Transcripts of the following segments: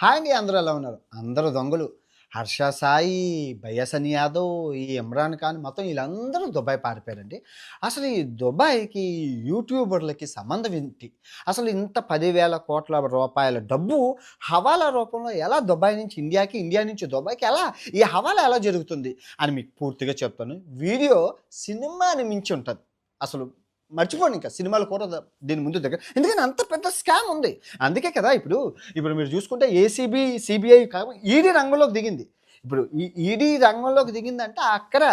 Hi అండి. అందరూ ఎలా ఉన్నారు? అందరూ దొంగలు. హర్ష సాయి, బయ్యాసని యాదవ్, ఈ ఇమ్రాన్ ఖాన్ మొత్తం వీళ్ళందరూ దుబాయ్ పారిపోయారండి. అసలు ఈ దుబాయ్‌కి, యూట్యూబర్లకి సంబంధం ఏంటి? అసలు ఇంత 10,000 కోట్ల రూపాయల డబ్బు హవాలా రూపంలో ఎలా దుబాయ్ నుంచి ఇండియాకి, ఇండియా నుంచి దుబాయ్‌కి ఎలా ఈ హవాలా ఎలా జరుగుతుంది అని మీకు పూర్తిగా చెప్తాను. వీడియో సినిమాని మించి ఉంటది. అసలు మర్చిపోండి ఇంకా సినిమాలు కూడా దీని ముందు దగ్గర ఎందుకంటే అంత పెద్ద స్కామ్ ఉంది. అందుకే కదా ఇప్పుడు మీరు చూసుకుంటే ఏసీబీ, సిబిఐ ఈడీ రంగంలోకి దిగింది. ఇప్పుడు ఈ ఈడీ రంగంలోకి దిగిందంటే అక్కడ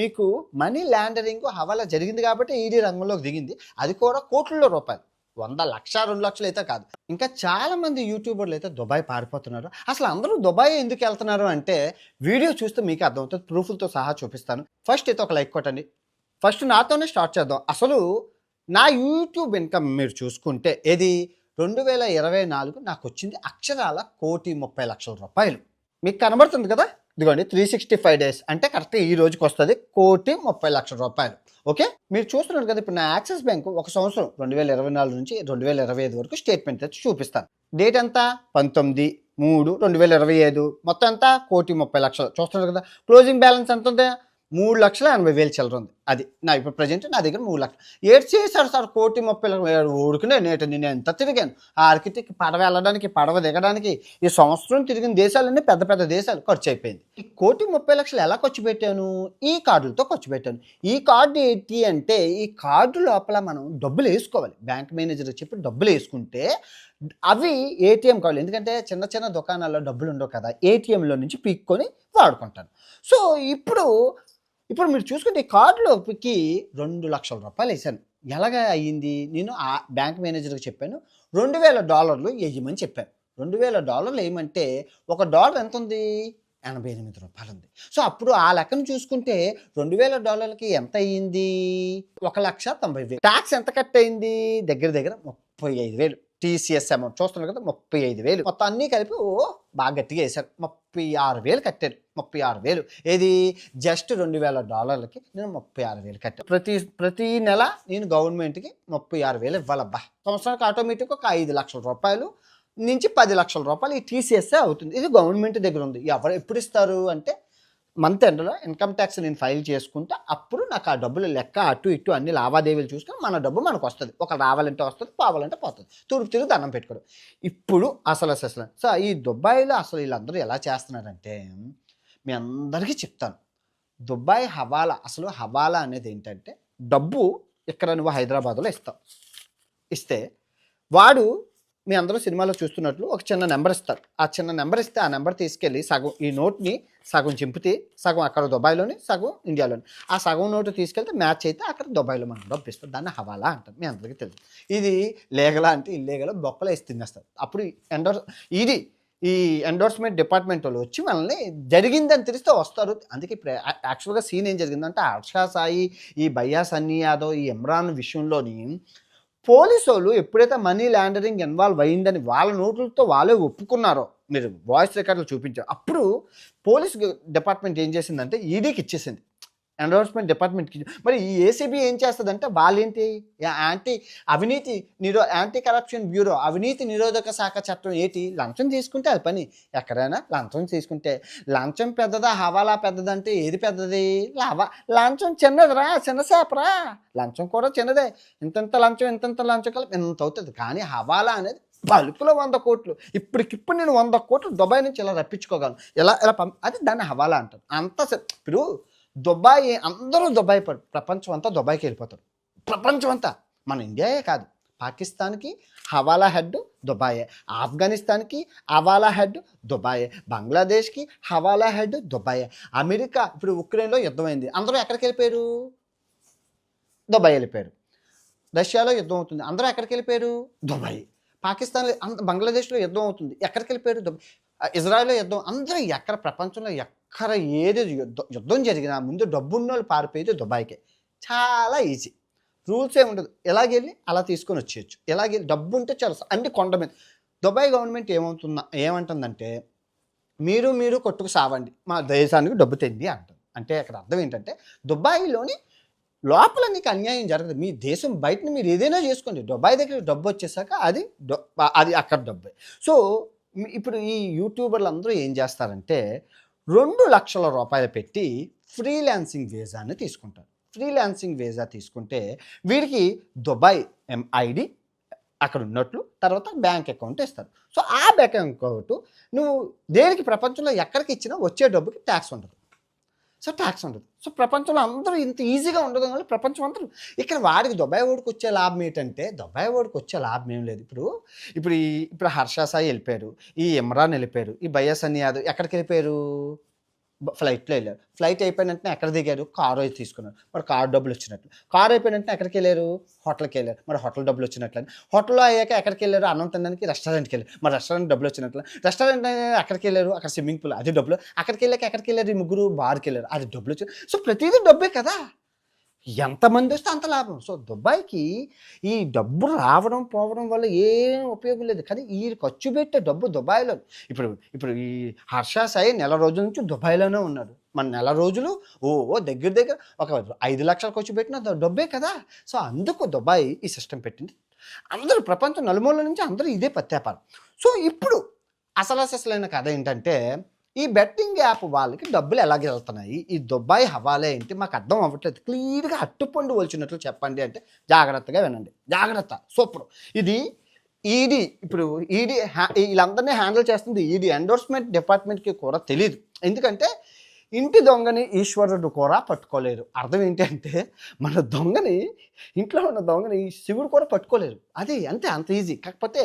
మీకు మనీ లాండరింగ్ హవాలా జరిగింది కాబట్టి ఈడీ రంగంలోకి దిగింది. అది కూడా కోట్లలో రూపాయలు. 100 లక్ష 2 లక్షలు అయితే కాదు. ఇంకా చాలా మంది యూట్యూబర్లు అయితే దుబాయ్ పారిపోతున్నారు. అసలు అందరూ దుబాయ్ ఎందుకు వెళ్తున్నారు అంటే వీడియో చూస్తే మీకు అర్థమవుతుంది. ప్రూఫ్లతో సహా చూపిస్తాను. ఫస్ట్ అయితే ఒక లైక్ కొట్టండి. ఫస్ట్ నాతోనే స్టార్ట్ చేద్దాం. అసలు నా యూట్యూబ్ ఇన్కమ్ మీరు చూసుకుంటే ఏది 2024 నాకు వచ్చింది అక్షరాల 1,30,00,000 రూపాయలు. మీకు కనబడుతుంది కదా, ఇదిగోండి 365 డేస్ అంటే కరెక్ట్ ఈ రోజుకి వస్తుంది 1,30,00,000 రూపాయలు. ఓకే, మీరు చూస్తున్నారు కదా, ఇప్పుడు నా యాక్సిస్ బ్యాంక్ ఒక సంవత్సరం 2024 నుంచి 2025 వరకు స్టేట్మెంట్ తెచ్చి చూపిస్తాను. డేట్ ఎంత 19/3/2025, మొత్తం ఎంత 1,30,00,000 చూస్తున్నారు కదా. క్లోజింగ్ బ్యాలెన్స్ ఎంత ఉంది? 3,80,000 చిల్లర ఉంది. అది నా ఇప్పుడు ప్రజెంట్ నా దగ్గర 3,00,000. ఏడు చేశారు సార్ 1,30,00,000 ఊరుకునే నేను ఎంత తిరిగాను. ఆ ఆర్కిటెక్ట్ పడవ వెళ్ళడానికి, పడవ దిగడానికి ఈ సంవత్సరం తిరిగిన దేశాలన్నీ పెద్ద పెద్ద దేశాలు ఖర్చు అయిపోయింది. ఈ 1,30,00,000 ఎలా ఖర్చు పెట్టాను? ఈ కార్డులతో ఖర్చు పెట్టాను. ఈ కార్డు ఏంటి అంటే ఈ కార్డు లోపల మనం డబ్బులు వేసుకోవాలి. బ్యాంక్ మేనేజర్ చెప్పి డబ్బులు వేసుకుంటే అవి ఏటీఎం కార్డులు, ఎందుకంటే చిన్న చిన్న దుకాణాల్లో డబ్బులు ఉండవు కదా, ఏటీఎంలో నుంచి పీక్కొని వాడుకుంటాను. సో ఇప్పుడు మీరు చూసుకుంటే ఈ కార్డులోకి 2,00,000 రూపాయలు వేసాను. ఎలాగా అయ్యింది? నేను ఆ బ్యాంక్ మేనేజర్కి చెప్పాను, $2,000 వేయమని చెప్పాను. $2,000 వేయమంటే ఒక డాలర్ ఎంత ఉంది? 88 రూపాయలు ఉంది. సో అప్పుడు ఆ లెక్కను చూసుకుంటే $2,000కి ఎంత అయ్యింది? 1,90,000. ట్యాక్స్ ఎంత కట్ అయింది? దగ్గర దగ్గర 35,000. టీసీఎస్ అమౌంట్ చూస్తున్నారు కదా, 35,000. మొత్తం అన్నీ కలిపి బాగా గట్టిగా వేశారు. 36,000 కట్టారు. 36,000 ఏది జస్ట్ $2,000కి నేను 36,000 కట్టాను. ప్రతి నెల నేను గవర్నమెంట్కి 36,000 ఇవ్వాలబ్బా. సంవత్సరానికి ఆటోమేటిక్గా ఒక 5,00,000 రూపాయలు నుంచి 10,00,000 రూపాయలు ఈ టీసీఎస్ఏ అవుతుంది. ఇది గవర్నమెంట్ దగ్గర ఉంది. ఎవరు ఎప్పుడు ఇస్తారు అంటే మంత్ ఎండ్లో ఇన్కమ్ ట్యాక్స్ నేను ఫైల్ చేసుకుంటే అప్పుడు నాకు ఆ డబ్బులు లెక్క అటు ఇటు అన్ని లావాదేవీలు చూసుకొని మన డబ్బు మనకు వస్తుంది. ఒక రావాలంటే వస్తుంది, పోవాలంటే పోతుంది. తూర్పు తిరిగి దండం పెట్టుకోవడం. ఇప్పుడు అసలు సో ఈ దుబాయ్లో అసలు వీళ్ళందరూ ఎలా చేస్తున్నారంటే మీ అందరికీ చెప్తాను. దుబాయ్ హవాలా, అసలు హవాలా అనేది ఏంటంటే డబ్బు ఇక్కడ నువ్వు హైదరాబాద్లో ఇస్తే వాడు మీ అందరూ సినిమాలో చూస్తున్నట్లు ఒక చిన్న నెంబర్ ఇస్తారు. ఆ చిన్న నెంబర్ ఇస్తే ఆ నెంబర్ తీసుకెళ్ళి సగం ఈ నోట్ని సగం చింపితే సగం అక్కడ దుబాయ్లోని, సగం ఇండియాలోని. ఆ సగం నోటు తీసుకెళ్తే మ్యాచ్ అయితే అక్కడ దుబాయ్లో మనం డబ్బు ఇస్తారు. దాన్ని హవాలా అంటారు. మీ అందరికీ తెలుసు. ఇది లీగలా అంటే ఇల్లీగల్ బొక్కలు వేసి తినేస్తారు. అప్పుడు ఈ ఎండోర్స్మెంట్ డిపార్ట్మెంట్ వాళ్ళు వచ్చి మనల్ని జరిగిందని తెలిస్తే వస్తారు. అందుకే ఇప్పుడు యాక్చువల్గా సీన్ ఏం జరిగిందంటే హర్ష సాయి, ఈ బయ్యాసని యాదవ్, ఈ ఇమ్రాన్ విషయంలోని పోలీసు వాళ్ళు ఎప్పుడైతే మనీ లాండరింగ్ ఇన్వాల్వ్ అయ్యిందని వాళ్ళ నోట్లతో వాళ్ళే ఒప్పుకున్నారో, మీరు వాయిస్ రికార్డులు చూపించారు, అప్పుడు పోలీస్ డిపార్ట్మెంట్ ఏం చేసిందంటే ఈడీకి ఇచ్చేసింది. ఎన్ఫోర్స్మెంట్ డిపార్ట్మెంట్కి. మరి ఈ ఏసీబీ ఏం చేస్తుందంటే వాళ్ళేంటి యాంటీ కరప్షన్ బ్యూరో, అవినీతి నిరోధక శాఖ చట్టం ఏంటి? లంచం తీసుకుంటే అది పని. ఎక్కడైనా లంచం తీసుకుంటే లంచం పెద్దదా హవాలా పెద్దదంటే ఏది పెద్దది? లంచం చిన్నదిరా, చిన్న చేపరా. లంచం కూడా చిన్నదే. ఇంతంత లంచం కలిపి ఇంత అవుతుంది. కానీ హవాలా అనేది బల్క్లో 100 కోట్లు. ఇప్పటికిప్పుడు నేను 100 కోట్లు దుబాయ్ నుంచి ఇలా రప్పించుకోగలను. ఇలా అది దాన్ని హవాలా అంటారు. ఇప్పుడు దుబాయ్ అందరూ దుబాయ్ ప్రపంచం అంతా దుబాయ్కి వెళ్ళిపోతారు. ప్రపంచం అంతా, మన ఇండియాయే కాదు, పాకిస్తాన్కి హవాలా హెడ్ దుబాయే, ఆఫ్ఘనిస్తాన్కి హవాలా హెడ్ దుబాయే, బంగ్లాదేశ్కి హవాలా హెడ్ దుబాయే, అమెరికా ఇప్పుడు ఉక్రెయిన్లో యుద్ధం అయింది, అందరూ ఎక్కడికి వెళ్ళిపోయారు? దుబాయ్ వెళ్ళిపోయారు. రష్యాలో యుద్ధం అవుతుంది, అందరూ ఎక్కడికి వెళ్ళిపోయారు? దుబాయ్. పాకిస్తాన్లో బంగ్లాదేశ్లో యుద్ధం అవుతుంది, ఎక్కడికి వెళ్ళిపోయారు? దుబాయ్. ఇజ్రాయెల్లో యుద్ధం, అందరూ ఎక్కడ ప్రపంచంలో ఎక్కడ ఏది యుద్ధం జరిగినా ముందు డబ్బున్న వాళ్ళు పారిపోయేది దుబాయ్కే. చాలా ఈజీ, రూల్స్ ఏమి ఉండదు. ఎలాగెళ్ళి అలా తీసుకొని వచ్చేయచ్చు. ఎలాగెళ్ళి డబ్బు ఉంటే చాలా అన్ని కొండ మీద. దుబాయ్ గవర్నమెంట్ ఏమంటుందంటే మీరు కొట్టుకు సావండి, మా దేశానికి డబ్బు తెండి అంటుంది. అంటే అక్కడ అర్థం ఏంటంటే దుబాయ్లోని లోపల నీకు అన్యాయం జరగదు. మీ దేశం బయటని మీరు ఏదైనా చేసుకోండి, దుబాయ్ దగ్గర డబ్బు వచ్చేసాక అది అక్కడ డబ్బే. సో ఇప్పుడు ఈ యూట్యూబర్లు అందరూ ఏం చేస్తారంటే 2,00,000 రూపాయలు పెట్టి ఫ్రీలాన్సింగ్ వీసాని తీసుకుంటారు. ఫ్రీలాన్సింగ్ వీసా తీసుకుంటే వీడికి దుబాయ్ ఐడి అక్కడ ఉన్నట్లు, తర్వాత బ్యాంక్ అకౌంట్ ఇస్తారు. సో ఆ బ్యాంక్ అకౌంట్ నువ్వు దేనికి ప్రపంచంలో ఎక్కడికి ఇచ్చినా వచ్చే డబ్బుకి ట్యాక్స్ ఉండదు. సో ప్రపంచంలో అందరూ ఇంత ఈజీగా ఉండదు వల్ల ప్రపంచం అందరూ ఇక్కడ వాడికి దుబాయ్ వాడికి వచ్చే లాభం ఏంటంటే దుబాయ్ వాడికి వచ్చే లాభం ఏం లేదు. ఇప్పుడు హర్ష సాయి వెళ్ళిపోయారు, ఈ ఇమ్రాన్ వెళ్ళిపోయారు, ఈ బయ్యస్ అని యాదవ్ ఎక్కడికి వెళ్ళిపోయారు? ఫ్లైట్లో వెళ్ళారు. ఫ్లైట్ అయిపోయిన వెంటనే ఎక్కడ దిగారు? కారు అయితే తీసుకున్నారు. మరి కారు డబ్బులు వచ్చినట్లు. కారు అయిపోయిన వెంటనే ఎక్కడికి వెళ్ళారు? హోటల్కి వెళ్ళారు. మరి హోటల్ డబ్బులు వచ్చినట్లు. హోటల్లో అయ్యాక ఎక్కడికి వెళ్ళారు? అన్నం తినడానికి రెస్టారెంట్కి వెళ్ళారు. మరి రెస్టారెంట్ డబ్బులు వచ్చినట్లు. రెస్టారెంట్ ఎక్కడికి వెళ్ళారు? అక్కడ స్విమ్మింగ్ పూల్, అది డబ్బులు. అక్కడికి వెళ్ళాక ఎక్కడికి వెళ్ళారు? ఈ ముగ్గురు బార్కి వెళ్ళారు, అది డబ్బులు వచ్చి. సో ప్రతిదీ డబ్బే కదా, ఎంతమంది వస్తే అంత లాభం. సో దుబాయ్కి ఈ డబ్బు రావడం పోవడం వల్ల ఏం ఉపయోగం లేదు. కానీ ఈ ఖర్చు పెట్టే డబ్బు దుబాయ్లో. ఇప్పుడు ఈ హర్ష సాయి నెల రోజుల నుంచి దుబాయ్లోనే ఉన్నాడు. మన నెల రోజులు దగ్గర ఒక 5 లక్షలు ఖర్చు పెట్టిన డబ్బే కదా. సో అందుకు దుబాయ్ ఈ సిస్టమ్ పెట్టింది. అందరూ ప్రపంచం నలుమూల నుంచి అందరూ ఇదే పత్యాపారం. సో ఇప్పుడు అసలైన కథ ఏంటంటే ఈ బెట్టింగ్ యాప్ వాళ్ళకి డబ్బులు ఎలాగ వెళ్తున్నాయి, ఈ దుబాయ్ హవాలే ఏంటి మాకు అర్థం అవ్వట్లేదు. క్లియర్గా అట్టుపండు వలిచినట్లు చెప్పండి అంటే జాగ్రత్తగా వినండి. జాగ్రత్త, సూపర్. ఇది ఈడీ వీళ్ళందరినీ హ్యాండిల్ చేస్తుంది ఈడీ. ఎండోర్స్మెంట్ డిపార్ట్మెంట్కి కూడా తెలియదు. ఎందుకంటే ఇంటి దొంగని ఈశ్వరుడు కూడా పట్టుకోలేరు. అర్థం ఏంటంటే మన దొంగని, ఇంట్లో ఉన్న దొంగని శివుడు కూడా పట్టుకోలేరు. అది అంత ఈజీ. కాకపోతే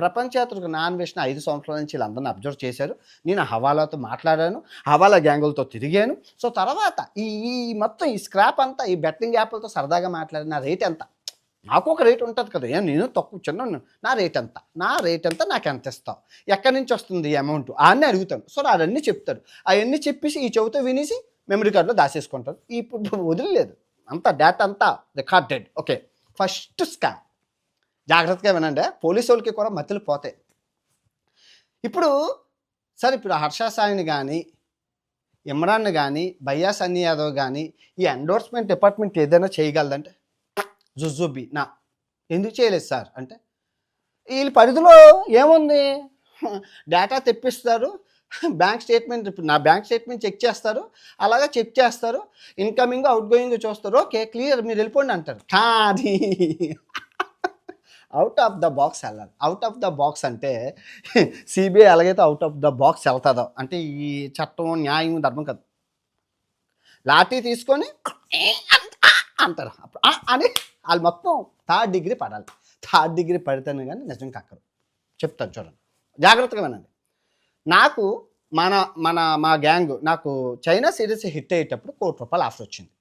ప్రపంచయాత్రకు నా అన్వేషణ 5 సంవత్సరాల నుంచి వీళ్ళందరినీ అబ్జర్వ్ చేశారు. నేను హవాలాతో మాట్లాడాను, హవాలా గ్యాంగులతో తిరిగాను. సో తర్వాత ఈ మొత్తం ఈ స్క్రాప్ అంతా ఈ బెట్టింగ్ యాప్లతో సరదాగా మాట్లాడిన నా రేట్ ఎంత, నాకు ఒక రేట్ ఉంటుంది కదా, నేను తక్కువ చిన్న నా రేట్ ఎంత నాకు ఎంత ఇస్తావు, ఎక్కడి నుంచి వస్తుంది అమౌంట్ అన్నీ అడుగుతాను. సో అవన్నీ చెప్తారు. అవన్నీ చెప్పేసి ఈ చెవితో వినేసి మెమరీ కార్డులో దాచేసుకుంటారు. ఇప్పుడు వదిలేదు, అంతా డేటా అంతా రికార్డెడ్. Okay, first scam. జాగ్రత్తగా వినండి, పోలీసు వాళ్ళకి కూడా మతులు పోతాయి. ఇప్పుడు హర్ష సాయిని కానీ, ఇమ్రాన్ కానీ, బయ్యా సన్నీ యాదవ్ కానీ ఈ ఎండోర్స్మెంట్ డిపార్ట్మెంట్ ఏదైనా చేయగలదంటే జుజుబి నా ఎందుకు చేయలేదు సార్ అంటే వీళ్ళ పరిధిలో ఏముంది? డేటా తెప్పిస్తారు, బ్యాంక్ స్టేట్మెంట్, ఇప్పుడు నా బ్యాంక్ స్టేట్మెంట్ చెక్ చేస్తారు, అలాగే చెక్ చేస్తారు, ఇన్కమింగ్ అవుట్ గోయింగ్ చూస్తారు. ఓకే క్లియర్, మీరు వెళ్ళిపోండి అంటారు. కానీ అవుట్ ఆఫ్ ద బాక్స్ వెళ్ళాలి. అవుట్ ఆఫ్ ద బాక్స్ అంటే సిబిఐ ఎలాగైతే అవుట్ ఆఫ్ ద బాక్స్ వెళ్తుందో, అంటే ఈ చట్టం న్యాయం ధర్మం కదా, లాఠీ తీసుకొని అంటారు అని వాళ్ళు మొత్తం 3rd డిగ్రీ పడాలి. 3rd డిగ్రీ పడితేనే కానీ నిజం కక్కరు. చెప్తాను చూడండి, జాగ్రత్తగా వినండి. నాకు మా గ్యాంగ్ నాకు చైనా సిరీస్ హిట్ అయ్యేటప్పుడు ₹1,00,00,000 ఆఫర్ వచ్చింది.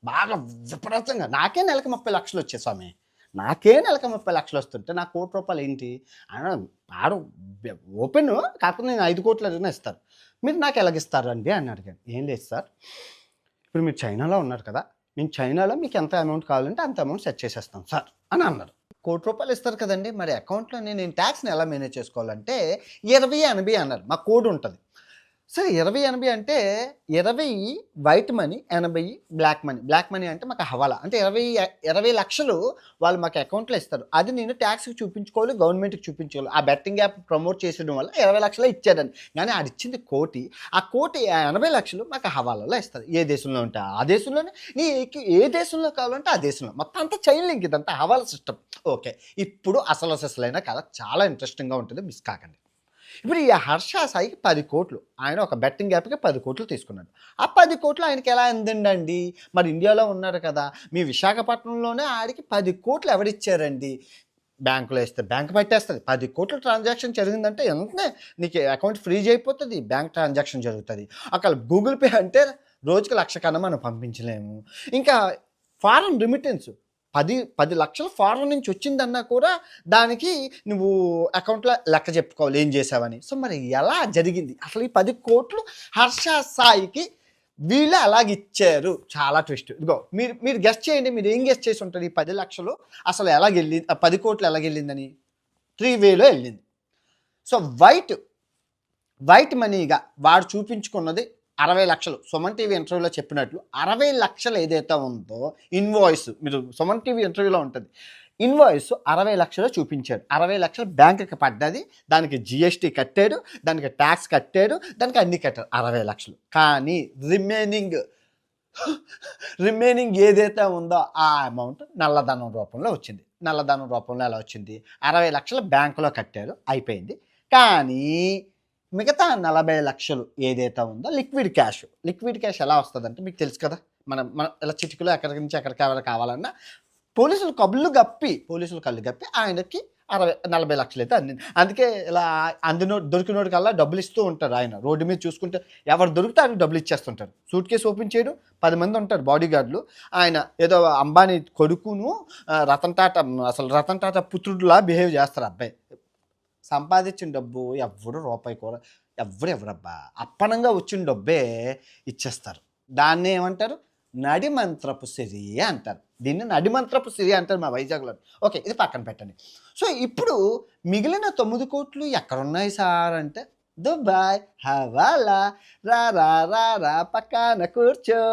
బాగా విపరీతంగా. నాకే నెలకి 30 లక్షలు వచ్చాయి స్వామి. నాకే నెలకి 30 లక్షలు వస్తుంటే నాకు ₹1,00,00,000 ఏంటి ఆడు ఓపెన్. కాకపోతే నేను 5 కోట్ల ఇస్తారు, మీరు నాకు ఎలాగిస్తారు అండి అని అడిగాను. ఏం లేదు సార్, ఇప్పుడు మీరు చైనాలో ఉన్నారు కదా, మేము చైనాలో మీకు ఎంత అమౌంట్ కావాలంటే అంత అమౌంట్ సెట్ చేసేస్తాం సార్ అని అన్నారు. ₹1,00,00,000 ఇస్తారు కదండి, మరి అకౌంట్లో నేను ట్యాక్స్ని ఎలా మేనేజ్ చేసుకోవాలంటే 2080 అన్నారు. మా కోడ్ ఉంటుంది. సరే 2080 అంటే 20 white money, 80 black money. Black money అంటే మాకు హవాలా అంటే 20 లక్షలు వాళ్ళు మాకు అకౌంట్లో ఇస్తారు. అది నేను ట్యాక్స్కి చూపించుకోవాలి, గవర్నమెంట్కి చూపించుకోవాలి. ఆ బెట్టింగ్ యాప్ ప్రమోట్ చేసడం వల్ల 20 లక్షలు ఇచ్చారని. కానీ అది ఇచ్చింది 1,00,00,000. ఆ 80 లక్షలు మాకు హవాలాలో ఇస్తారు. ఏ దేశంలో ఉంటే ఆ దేశంలోనే, నీకు ఏ దేశంలో కావాలంటే ఆ దేశంలో. మొత్తం అంతా చైన్ లింక్, ఇదంతా హవాలా సిస్టమ్. ఓకే, ఇప్పుడు అసలైన కథ చాలా ఇంట్రెస్టింగ్గా ఉంటుంది, మిస్ కాకండి. ఇప్పుడు ఈ హర్ష సాయికి 10 కోట్లు, ఆయన ఒక బెట్టింగ్ యాప్కి 10 కోట్లు తీసుకున్నాడు. ఆ 10 కోట్లు ఆయనకి ఎలా అందండి? మరి ఇండియాలో ఉన్నారు కదా, మీ విశాఖపట్నంలోనే ఆడికి 10 కోట్లు ఎవరిచ్చారండి? బ్యాంకులో ఇస్తే బ్యాంక్ పట్టేస్తుంది. 10 కోట్ల ట్రాన్సాక్షన్ జరిగిందంటే వెంటనే నీకు అకౌంట్ ఫ్రీజ్ అయిపోతుంది, బ్యాంక్ ట్రాన్సాక్షన్ జరుగుతుంది. అక్కడ గూగుల్ పే అంటే రోజుకి 1,00,000 కన్నా మనం పంపించలేము. ఇంకా ఫారెన్ రిమిటెన్స్ 10 లక్షల ఫారెన్ నుంచి వచ్చిందన్నా కూడా దానికి నువ్వు అకౌంట్లో లెక్క చెప్పుకోవాలి ఏం చేసావని. సో మరి ఎలా జరిగింది అసలు ఈ 10 కోట్లు హర్ష సాయికి వీళ్ళు అలాగిచ్చారు? చాలా ట్విస్ట్. ఇదిగో మీరు గెస్ట్ చేయండి, మీరు ఏం గెస్ట్ చేసి ఉంటారు? ఈ 10 లక్షలు అసలు ఎలాగెళ్ళింది, 10 కోట్లు ఎలాగెళ్ళిందని 3 వేలో వెళ్ళింది. సో వైట్ మనీగా వాడు చూపించుకున్నది 60 లక్షలు. సుమన్ టీవీ ఇంటర్వ్యూలో చెప్పినట్లు 60 లక్షలు ఏదైతే ఉందో ఇన్వాయిస్, మీరు సుమన్ టీవీ ఇంటర్వ్యూలో ఉంటుంది, ఇన్వాయిస్ 60 లక్షలు చూపించాడు. 60 లక్షలు బ్యాంకుకి పడ్డది. దానికి జిఎస్టీ కట్టాడు, దానికి ట్యాక్స్ కట్టాడు, దానికి అన్ని కట్టాడు 60 లక్షలు. కానీ రిమైనింగ్ ఏదైతే ఉందో ఆ అమౌంట్ నల్లధనం రూపంలో వచ్చింది. నల్లధనం రూపంలో ఎలా వచ్చింది? 60 లక్షలు బ్యాంకులో కట్టారు, అయిపోయింది. కానీ మిగతా 40 లక్షలు ఏదైతే ఉందో లిక్విడ్ క్యాష్ ఎలా వస్తుందంటే మీకు తెలుసు కదా, మనం ఇలా చిటికలో ఎక్కడి నుంచి ఎక్కడికి ఎవరు కావాలన్నా పోలీసులు కళ్ళు గప్పి ఆయనకి 40 లక్షలు అయితే అందింది. అందుకే ఇలా దొరికినోడి కల్లా డబ్బులు ఇస్తూ ఉంటారు. ఆయన రోడ్డు మీద చూసుకుంటే ఎవరు దొరికితే ఆయన డబ్బులు ఇచ్చేస్తుంటారు. సూట్ కేసు ఓపెన్ చేయడం 10 మంది ఉంటారు బాడీ గార్డులు. ఆయన ఏదో అంబానీ కొడుకును రతన్ టాటా పుత్రుడులా బిహేవ్ చేస్తారు. అబ్బాయి సంపాదించిన డబ్బు రూపాయి కూడా ఎవరబ్బా అప్పనంగా వచ్చిన డబ్బే ఇచ్చేస్తారు. దాన్ని ఏమంటారు? నడిమంత్రపు సిరి అంటారు. దీన్ని నడిమంత్రపు సిరి అంటారు మా వైజాగ్లో. ఓకే, ఇది పక్కన పెట్టండి. సో ఇప్పుడు మిగిలిన 9 కోట్లు ఎక్కడున్నాయి సార్ అంటే, దుబాయ్ హవాలా రా రా రా రా పక్కన కూర్చో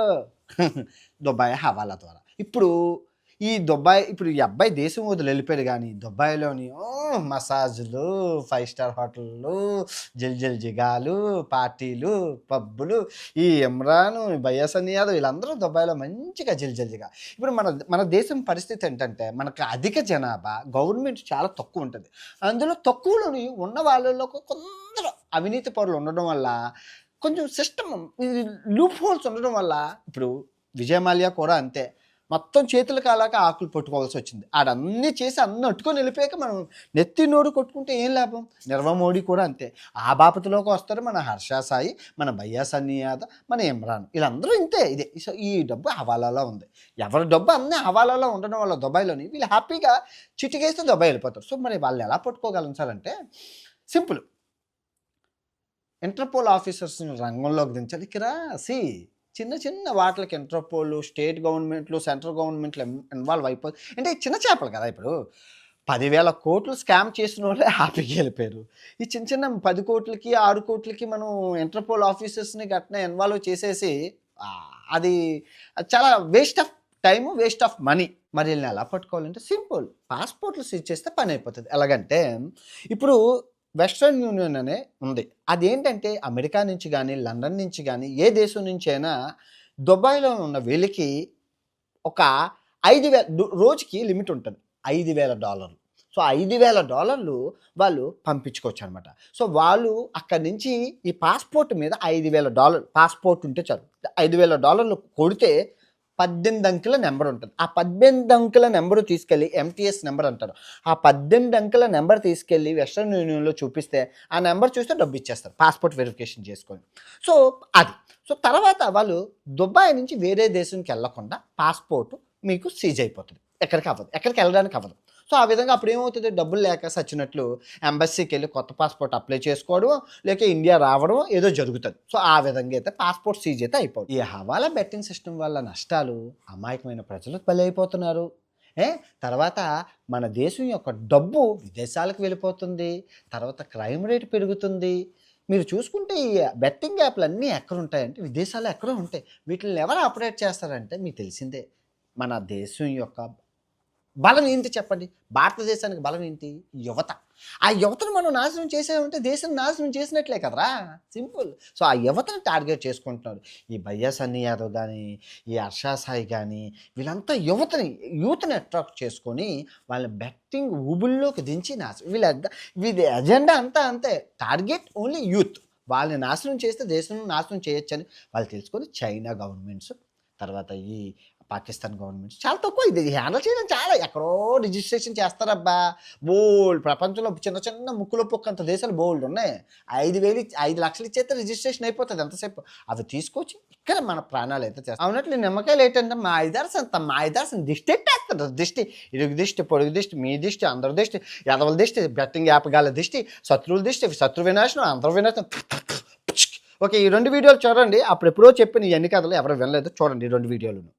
దుబాయ్ హవాలా ద్వారా ఇప్పుడు ఈ అబ్బాయి దేశం వదిలి వెళ్ళిపోయాడు. కానీ దుబాయ్లోని మసాజులు, 5 స్టార్ హోటళ్ళు, జల్ జిగాలు, పార్టీలు, పబ్బులు, ఈ ఇమ్రాన్, బయ్యాసన్ యాదవ్ వీళ్ళందరూ దుబాయ్లో మంచిగా జిగా. ఇప్పుడు మన దేశం పరిస్థితి ఏంటంటే మనకు అధిక జనాభా, గవర్నమెంట్ చాలా తక్కువ ఉంటుంది. అందులో తక్కువలోని ఉన్న వాళ్ళలో కొందరు అవినీతి పరులు ఉండడం వల్ల, కొంచెం సిస్టమ్ లూప్ హోల్స్ ఉండడం వల్ల, ఇప్పుడు విజయ్ మాల్యా కూడా అంతే, మొత్తం చేతులు కాలాక ఆకులు పట్టుకోవాల్సి వచ్చింది. ఆడన్నీ చేసి అన్నీ అట్టుకొని వెళ్ళిపోయాక మనం నెత్తి నోడు కొట్టుకుంటే ఏం లాభం? నిర్వ మోడీ కూడా అంతే. ఆ బాపతిలోకి వస్తారు మన హర్ష సాయి, మన బయ్యాసన్ యాదవ్, మన ఇమ్రాన్, వీళ్ళందరూ ఇంతే. ఇదే ఈ డబ్బు హవాలాలో ఉంది. ఎవరి డబ్బు అన్నీ హవాలాలో ఉండడం వల్ల దుబాయ్లోని వీళ్ళు హ్యాపీగా చిటికేస్తే దుబాయ్ వెళ్ళిపోతారు. సో మరి వాళ్ళు ఎలా పట్టుకోగలం సార్ అంటే సింపుల్, ఇంటర్పోల్ ఆఫీసర్స్ని రంగంలోకి దించాలి. ఇక్కడ చిన్న వాటికి ఇంటర్పోల్, స్టేట్ గవర్నమెంట్లు, సెంట్రల్ గవర్నమెంట్లు ఇన్వాల్వ్ అయిపోయి అంటే చిన్న చేపలు కదా. ఇప్పుడు 10,000 కోట్లు స్కామ్ చేసిన వాళ్ళే హ్యాపీగా వెళ్ళిపోయారు. ఈ చిన్న 10 కోట్లకి 6 కోట్లకి మనం ఇంటర్పోల్ ఆఫీసర్స్ని గట్టిన ఇన్వాల్వ్ చేసేసి అది చాలా waste of time, waste of money. మరి వీళ్ళని ఎలా పట్టుకోవాలంటే సింపుల్, పాస్పోర్ట్లు సీజ్ చేస్తే పని అయిపోతుంది. ఎలాగంటే ఇప్పుడు వెస్ట్రన్ యూనియన్ అనే ఉంది. అదేంటంటే అమెరికా నుంచి కానీ, లండన్ నుంచి కానీ, ఏ దేశం నుంచి అయినా దుబాయ్లో ఉన్న వీళ్ళకి ఒక 5,000 రోజుకి లిమిట్ ఉంటుంది, $5,000. సో $5,000 వాళ్ళు పంపించుకోవచ్చు అనమాట. సో వాళ్ళు అక్కడి నుంచి ఈ పాస్పోర్ట్ మీద $5,000 పాస్పోర్ట్ ఉంటే చాలు. $5,000 కొడితే 18 అంకెల నెంబర్ ఉంటుంది. ఆ 18 అంకెల నెంబరు తీసుకెళ్ళి ఎంటీఎస్ నెంబర్ అంటారు. ఆ 18 అంకెల నెంబర్ తీసుకెళ్ళి వెస్ట్రన్ యూనియన్లో చూపిస్తే ఆ నెంబర్ చూస్తే డబ్బు ఇచ్చేస్తారు పాస్పోర్ట్ వెరిఫికేషన్ చేసుకొని. సో అది తర్వాత వాళ్ళు దుబాయ్ నుంచి వేరే దేశానికి వెళ్ళకుండా పాస్పోర్ట్ మీకు సీజ్ అయిపోతుంది. ఎక్కడికి వెళ్ళడానికి అవ్వదు. సో ఆ విధంగా అప్పుడు ఏమవుతుంది, డబ్బులు లేక సచ్చినట్లు ఎంబసీకి వెళ్ళి కొత్త పాస్పోర్ట్ అప్లై చేసుకోవడం, లేక ఇండియా రావడం ఏదో జరుగుతుంది. సో ఆ విధంగా అయితే పాస్పోర్ట్ సీజ్ అయితే అయిపోతుంది. ఈ హవాలా బెట్టింగ్ సిస్టమ్ వల్ల నష్టాలు, అమాయకమైన ప్రజలు బలైపోతున్నారు. తర్వాత మన దేశం యొక్క డబ్బు విదేశాలకు వెళ్ళిపోతుంది. తర్వాత క్రైమ్ రేట్ పెరుగుతుంది. మీరు చూసుకుంటే ఈ బెట్టింగ్ యాప్లు అన్నీ ఎక్కడ ఉంటాయంటే విదేశాల్లో ఎక్కడో ఉంటాయి. వీటిని ఎవరు ఆపరేట్ చేస్తారంటే మీకు తెలిసిందే, మన దేశం యొక్క బలం ఏంటి చెప్పండి? భారతదేశానికి బలం ఏంటి? యువత. ఆ యువతను మనం నాశనం చేసామంటే దేశం నాశనం చేసినట్లే కదరా, సింపుల్. సో ఆ యువతను టార్గెట్ చేసుకుంటున్నారు. ఈ బయ్యాసన్ యాదవ్ కానీ, ఈ హర్ష సాయి కానీ, వీళ్ళంతా యూత్ని అట్రాక్ట్ చేసుకొని వాళ్ళని బెట్టింగ్ ఊబుల్లోకి దించి వీళ్ళ ఎజెండా అంతా అంతే. Target only youth. వాళ్ళని నాశనం చేస్తే దేశం నాశనం చేయొచ్చని వాళ్ళు తెలుసుకొని చైనా గవర్నమెంట్స్, తర్వాత ఈ పాకిస్తాన్ గవర్నమెంట్ చాలా తక్కువ ఇది హ్యాండిల్ చేయడం. చాలా ఎక్కడో రిజిస్ట్రేషన్ చేస్తారబ్బా. ప్రపంచంలో చిన్న ముక్కులో పొక్కంత దేశాలు బోల్డ్ ఉన్నాయి. 5 లక్షలు ఇచ్చేస్తే రిజిస్ట్రేషన్ అయిపోతుంది ఎంతసేపు. అవి తీసుకొచ్చి ఇక్కడ మన ప్రాణాలు అయితే చేస్తాం. అవునట్లు నిమ్మకాయలు ఏంటంటే మా ఐదార్సన్ దిష్టి ఎట్టేస్తారు. దిష్టి, ఇరుగు దిష్టి, పొడుగు దిష్టి, మీ దిష్టి, అందరి దిష్టి, ఎదవల దిష్టి, బెట్టింగ్ యాప్ గాల దిష్టి, శత్రువుల దిష్టి, శత్రు వినాశనం, అందరూ వినాశనం. ఓకే, ఈ 2 వీడియోలు చూడండి. అప్పుడు ఎప్పుడో చెప్పిన ఈ ఎన్ని కథలు ఎవరు వినలేదు, చూడండి ఈ 2 వీడియోలను.